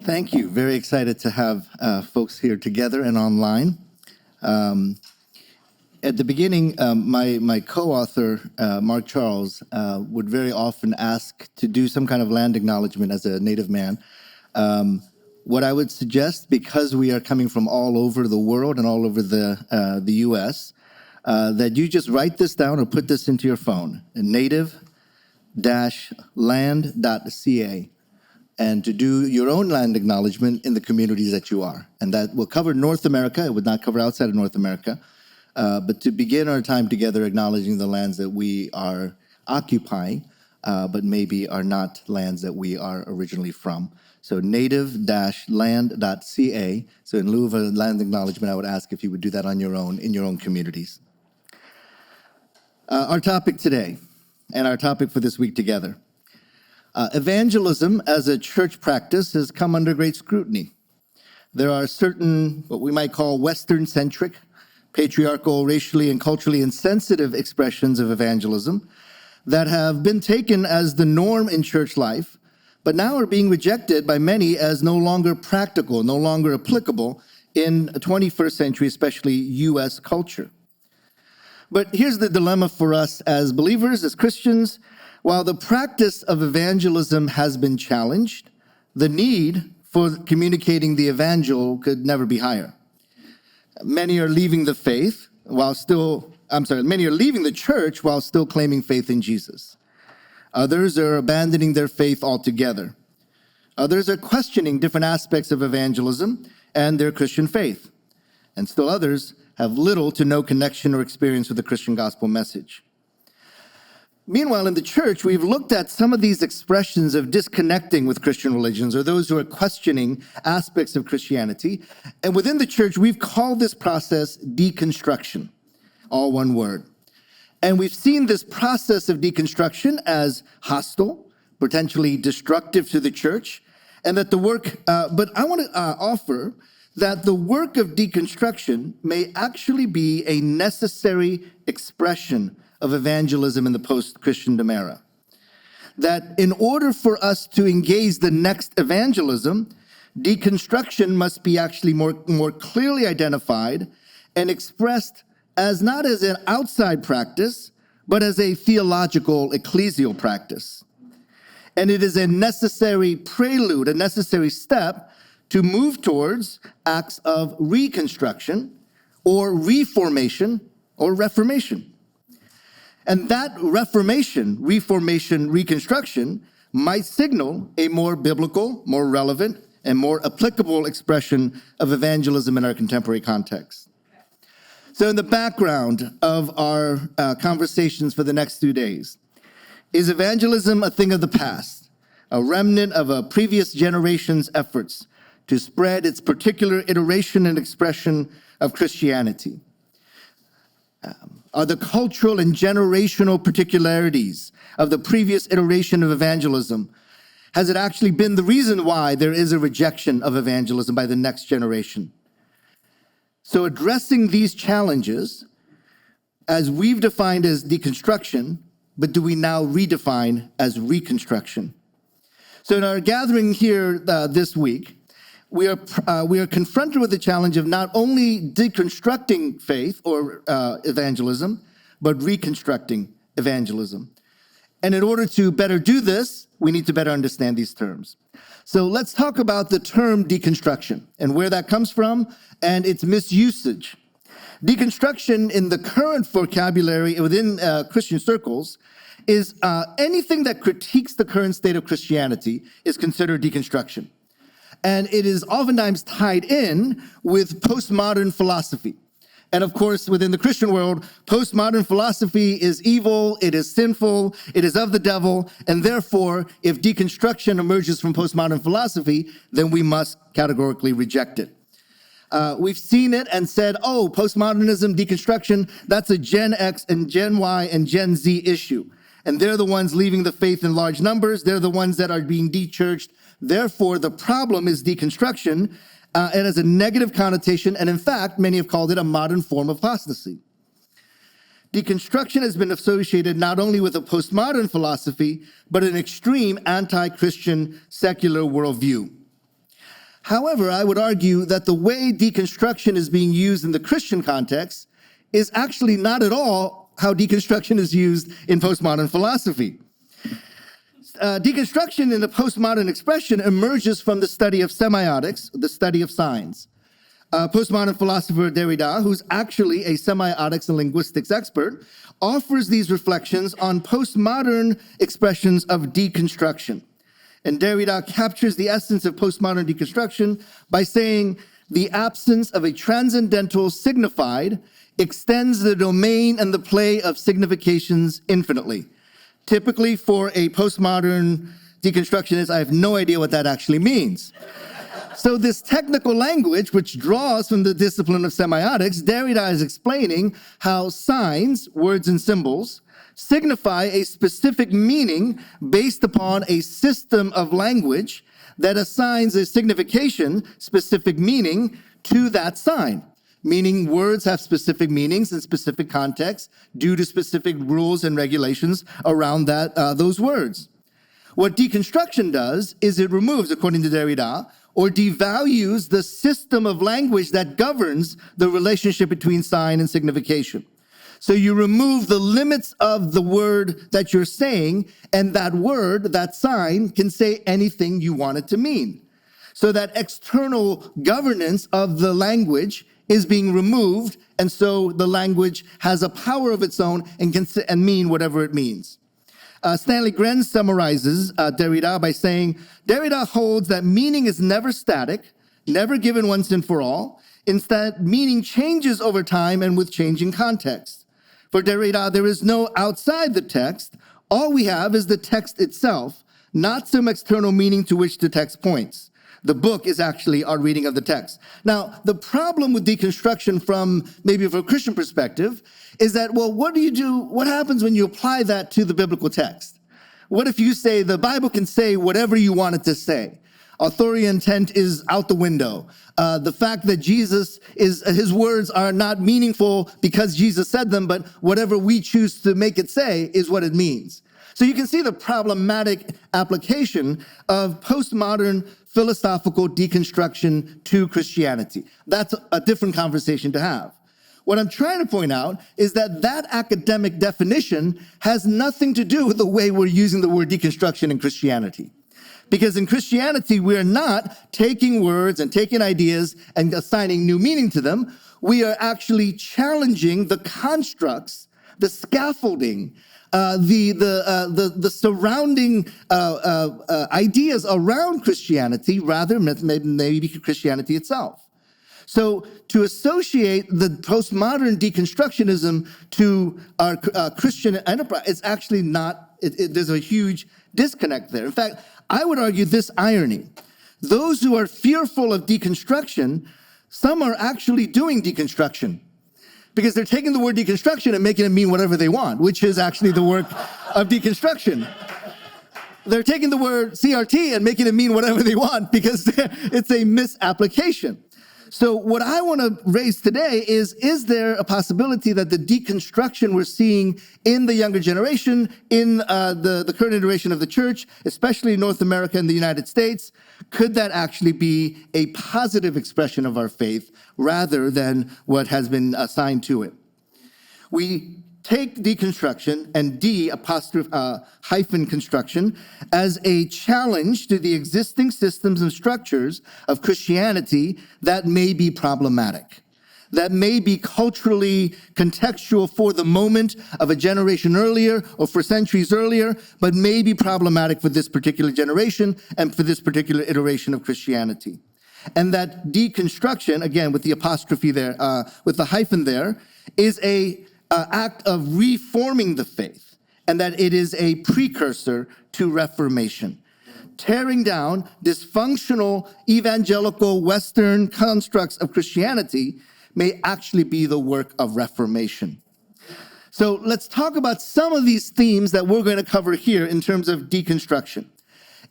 Thank you. Very excited to have folks here together and online. At the beginning, my co-author, Mark Charles, would very often ask to do some kind of land acknowledgement as a native man. What I would suggest, because we are coming from all over the world and all over the U.S., that you just write this down or put this into your phone, native-land.ca, and to do your own land acknowledgement in the communities that you are. And that will cover North America. It would not cover outside of North America. But to begin our time together acknowledging the lands that we are occupying, but maybe are not lands that we are originally from. So native-land.ca. So in lieu of a land acknowledgement, I would ask if you would do that on your own, in your own communities. Our topic today, and our topic for this week together. Evangelism as a church practice has come under great scrutiny. There are certain, what we might call Western-centric, patriarchal, racially and culturally insensitive expressions of evangelism that have been taken as the norm in church life, but now are being rejected by many as no longer practical, no longer applicable in 21st century, especially U.S. culture. But here's the dilemma for us as believers, as Christians. While the practice of evangelism has been challenged, the need for communicating the evangel could never be higher. Many are leaving the faith many are leaving the church while still claiming faith in Jesus. Others are abandoning their faith altogether. Others are questioning different aspects of evangelism and their Christian faith. And still others have little to no connection or experience with the Christian gospel message. Meanwhile, in the church, we've looked at some of these expressions of disconnecting with Christian religions, or those who are questioning aspects of Christianity. And within the church, we've called this process deconstruction, all one word. And we've seen this process of deconstruction as hostile, potentially destructive to the church, and that but I want to offer that the work of deconstruction may actually be a necessary expression of evangelism in the post-Christendom era. That in order for us to engage the next evangelism, deconstruction must be actually more clearly identified and expressed as not as an outside practice, but as a theological, ecclesial practice. And it is a necessary prelude, a necessary step to move towards acts of reconstruction or reformation or reformation. And that reformation, reconstruction might signal a more biblical, more relevant, and more applicable expression of evangelism in our contemporary context. So in the background of our conversations for the next 2 days, is evangelism a thing of the past, a remnant of a previous generation's efforts to spread its particular iteration and expression of Christianity? Are the cultural and generational particularities of the previous iteration of evangelism, has it actually been the reason why there is a rejection of evangelism by the next generation? So addressing these challenges, as we've defined as deconstruction, but do we now redefine as reconstruction? So in our gathering here this week, we are confronted with the challenge of not only deconstructing faith or evangelism, but reconstructing evangelism. And in order to better do this, we need to better understand these terms. So let's talk about the term deconstruction and where that comes from and its misusage. Deconstruction in the current vocabulary within Christian circles is anything that critiques the current state of Christianity is considered deconstruction. And it is oftentimes tied in with postmodern philosophy. And of course, within the Christian world, postmodern philosophy is evil, it is sinful, it is of the devil, and therefore, if deconstruction emerges from postmodern philosophy, then we must categorically reject it. We've seen it and said, oh, postmodernism, deconstruction, that's a Gen X and Gen Y and Gen Z issue. And they're the ones leaving the faith in large numbers, they're the ones that are being de-churched. Therefore, the problem is deconstruction. It has a negative connotation, and in fact, many have called it a modern form of apostasy. Deconstruction has been associated not only with a postmodern philosophy, but an extreme anti-Christian secular worldview. However, I would argue that the way deconstruction is being used in the Christian context is actually not at all how deconstruction is used in postmodern philosophy. Deconstruction in the postmodern expression emerges from the study of semiotics, the study of signs. Postmodern philosopher Derrida, who's actually a semiotics and linguistics expert, offers these reflections on postmodern expressions of deconstruction. And Derrida captures the essence of postmodern deconstruction by saying the absence of a transcendental signified extends the domain and the play of significations infinitely. Typically for a postmodern deconstructionist, I have no idea what that actually means. So this technical language, which draws from the discipline of semiotics, Derrida is explaining how signs, words and symbols, signify a specific meaning based upon a system of language that assigns a signification, specific meaning, to that sign. Meaning words have specific meanings in specific contexts due to specific rules and regulations around those words. What deconstruction does is it removes, according to Derrida, or devalues the system of language that governs the relationship between sign and signification. So you remove the limits of the word that you're saying, and that word, that sign, can say anything you want it to mean. So that external governance of the language is being removed, and so the language has a power of its own and can mean whatever it means. Stanley Gren summarizes Derrida by saying, Derrida holds that meaning is never static, never given once and for all. Instead, meaning changes over time and with changing context. For Derrida, there is no outside the text. All we have is the text itself, not some external meaning to which the text points. The book is actually our reading of the text. Now, the problem with deconstruction from maybe from a Christian perspective is that, well, what do you do? What happens when you apply that to the biblical text? What if you say the Bible can say whatever you want it to say? Authorial intent is out the window. The fact that his words are not meaningful because Jesus said them, but whatever we choose to make it say is what it means. So you can see the problematic application of postmodern philosophical deconstruction to Christianity. That's a different conversation to have. What I'm trying to point out is that that academic definition has nothing to do with the way we're using the word deconstruction in Christianity. Because in Christianity, we're not taking words and taking ideas and assigning new meaning to them. We are actually challenging the constructs, the scaffolding, the surrounding ideas around Christianity rather than maybe Christianity itself. So to associate the postmodern deconstructionism to our Christian enterprise, it's actually not, there's a huge disconnect there. In fact, I would argue this irony. Those who are fearful of deconstruction, some are actually doing deconstruction because they're taking the word deconstruction and making it mean whatever they want, which is actually the work of deconstruction. They're taking the word CRT and making it mean whatever they want because it's a misapplication. So what I want to raise today is there a possibility that the deconstruction we're seeing in the younger generation, in the current iteration of the church, especially in North America and the United States, could that actually be a positive expression of our faith rather than what has been assigned to it? We take deconstruction and hyphen construction as a challenge to the existing systems and structures of Christianity that may be problematic, that may be culturally contextual for the moment of a generation earlier or for centuries earlier, but may be problematic for this particular generation and for this particular iteration of Christianity. And that deconstruction, again, with the apostrophe there, with the hyphen there, is a act of reforming the faith, and that it is a precursor to Reformation. Tearing down dysfunctional evangelical Western constructs of Christianity may actually be the work of Reformation. So let's talk about some of these themes that we're going to cover here in terms of deconstruction.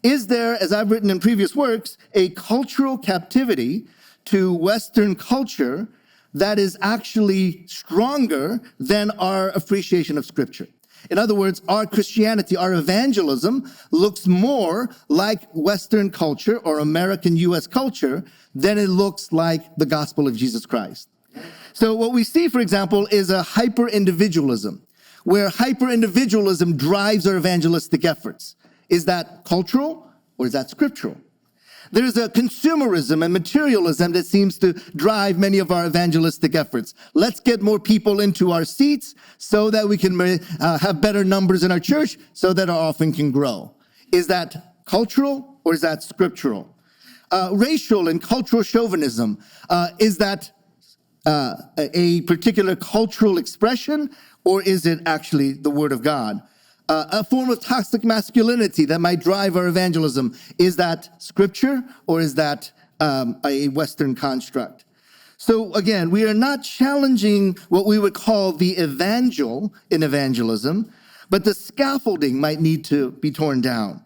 Is there, as I've written in previous works, a cultural captivity to Western culture that is actually stronger than our appreciation of Scripture? In other words, our Christianity, our evangelism looks more like Western culture or American U.S. culture than it looks like the gospel of Jesus Christ. So what we see, for example, is a hyper-individualism, where hyper-individualism drives our evangelistic efforts. Is that cultural or is that scriptural? There's a consumerism and materialism that seems to drive many of our evangelistic efforts. Let's get more people into our seats so that we can have better numbers in our church so that our offering can grow. Is that cultural or is that scriptural? Racial and cultural chauvinism, is that a particular cultural expression or is it actually the Word of God? A form of toxic masculinity that might drive our evangelism. Is that scripture or is that a Western construct? So again, we are not challenging what we would call the evangel in evangelism, but the scaffolding might need to be torn down.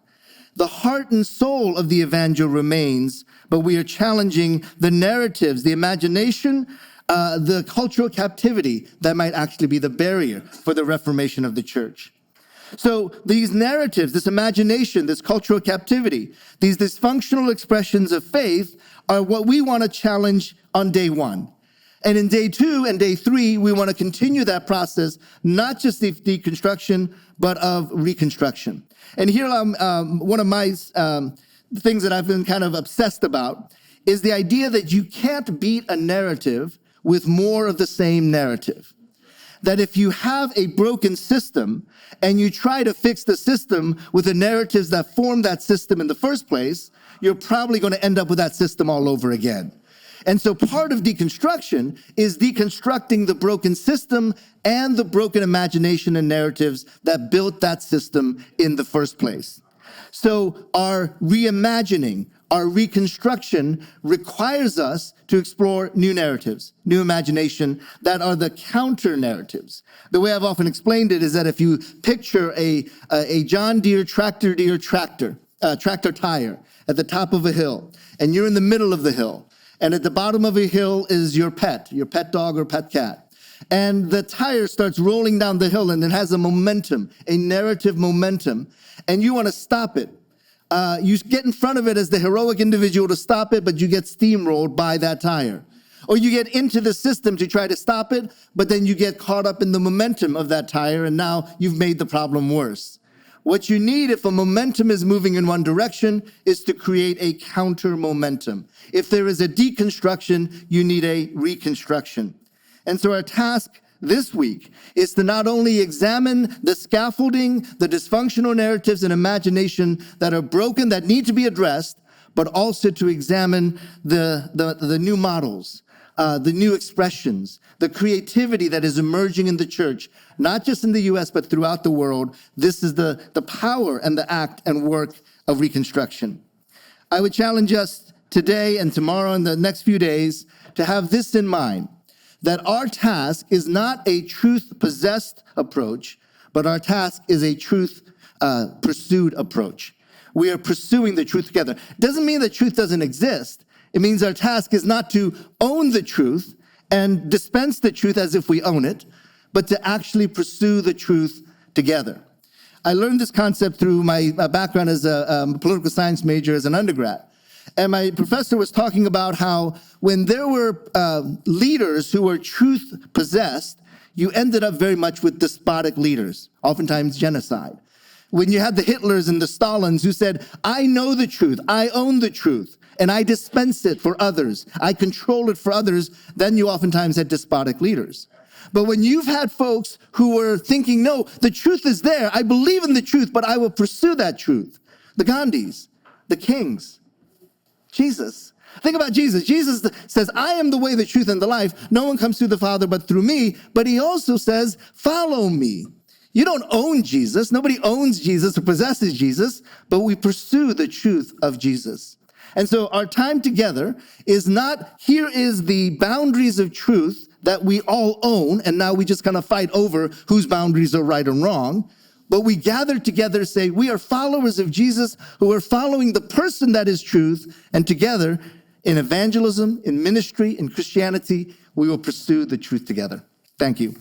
The heart and soul of the evangel remains, but we are challenging the narratives, the imagination, the cultural captivity that might actually be the barrier for the reformation of the church. So these narratives, this imagination, this cultural captivity, these dysfunctional expressions of faith are what we want to challenge on day one. And in day 2 and day 3, we want to continue that process, not just of deconstruction, but of reconstruction. And here, one of my things that I've been kind of obsessed about is the idea that you can't beat a narrative with more of the same narrative. That if you have a broken system and you try to fix the system with the narratives that formed that system in the first place, you're probably going to end up with that system all over again. And so part of deconstruction is deconstructing the broken system and the broken imagination and narratives that built that system in the first place. So our reimagining, our reconstruction requires us to explore new narratives, new imagination that are the counter narratives. The way I've often explained it is that if you picture a John Deere tractor tire at the top of a hill, and you're in the middle of the hill, and at the bottom of a hill is your pet dog or pet cat. And the tire starts rolling down the hill and it has a momentum, a narrative momentum, and you want to stop it. You get in front of it as the heroic individual to stop it, but you get steamrolled by that tire. Or you get into the system to try to stop it, but then you get caught up in the momentum of that tire, and now you've made the problem worse. What you need if a momentum is moving in one direction is to create a counter momentum. If there is a deconstruction, you need a reconstruction. And so our task this week is to not only examine the scaffolding, the dysfunctional narratives and imagination that are broken, that need to be addressed, but also to examine the new models, the new expressions, the creativity that is emerging in the church, not just in the U.S., but throughout the world. This is the power and the act and work of reconstruction. I would challenge us today and tomorrow and the next few days to have this in mind, that our task is not a truth-possessed approach, but our task is a truth-pursued approach. We are pursuing the truth together. Doesn't mean that truth doesn't exist. It means our task is not to own the truth and dispense the truth as if we own it, but to actually pursue the truth together. I learned this concept through my background as a political science major as an undergrad. And my professor was talking about how when there were leaders who were truth-possessed, you ended up very much with despotic leaders, oftentimes genocide. When you had the Hitlers and the Stalins who said, I know the truth, I own the truth, and I dispense it for others, I control it for others, then you oftentimes had despotic leaders. But when you've had folks who were thinking, no, the truth is there, I believe in the truth, but I will pursue that truth. The Gandhis, the Kings, Jesus. Think about Jesus. Jesus says, I am the way, the truth, and the life. No one comes to the Father but through me. But he also says, follow me. You don't own Jesus. Nobody owns Jesus or possesses Jesus, but we pursue the truth of Jesus. And so our time together is not, here is the boundaries of truth that we all own, and now we just kind of fight over whose boundaries are right and wrong. But we gather together to say we are followers of Jesus who are following the person that is truth, and together in evangelism, in ministry, in Christianity, we will pursue the truth together. Thank you.